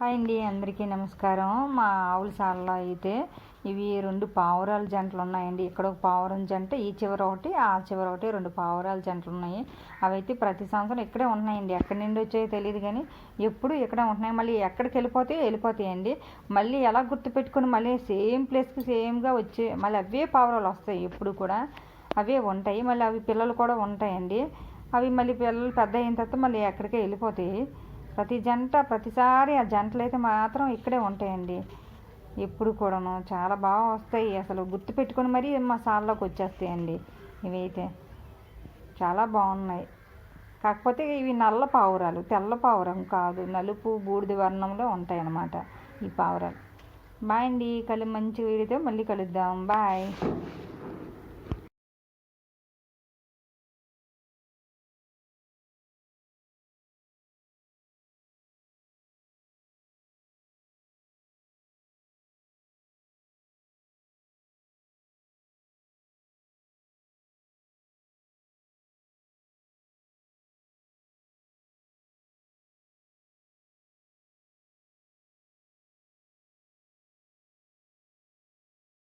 Hi అండి, అందరికీ నమస్కారం. మా ఆవుల సాలలో అయితే ఇవి 2 పావురాల జంటలు ఉన్నాయండి. ఇక్కడ ఒక పావురం జంట, ఈ చివర ఒకటి, ఆ చివర ఒకటి, 2 పావురాల జంటలు ఉన్నాయి. అవైతే ప్రతి సంవత్సరం ఇక్కడే ఉన్నాయండి. ఎక్కడి నుండి వచ్చాయో తెలియదు కానీ ఎప్పుడు ఇక్కడే ఉంటున్నాయి. మళ్ళీ ఎక్కడికి వెళ్ళిపోతాయండి. మళ్ళీ ఎలా గుర్తుపెట్టుకుని మళ్ళీ సేమ్ ప్లేస్కి సేమ్గా వచ్చి మళ్ళీ అవే పావురాలు వస్తాయి. ఎప్పుడు కూడా అవే ఉంటాయి. మళ్ళీ అవి పిల్లలు కూడా ఉంటాయండి. అవి మళ్ళీ పిల్లలు పెద్ద అయిన తర్వాత మళ్ళీ ఎక్కడికే వెళ్ళిపోతాయి. ప్రతిసారి ఆ జంటలు అయితే మాత్రం ఇక్కడే ఉంటాయండి. ఎప్పుడు కూడాను చాలా బాగా వస్తాయి. అసలు గుర్తు పెట్టుకొని మరీ మా సాల్లోకి వచ్చేస్తాయండి. ఇవైతే చాలా బాగున్నాయి. కాకపోతే ఇవి నల్ల పావురాలు, తెల్ల పావురం కాదు, నలుపు బూడిద వర్ణంలో ఉంటాయి అన్నమాట ఈ పావురాలు. బాయ్ అండి. మంచి వీడియోతో మళ్ళీ కలుద్దాం. బాయ్.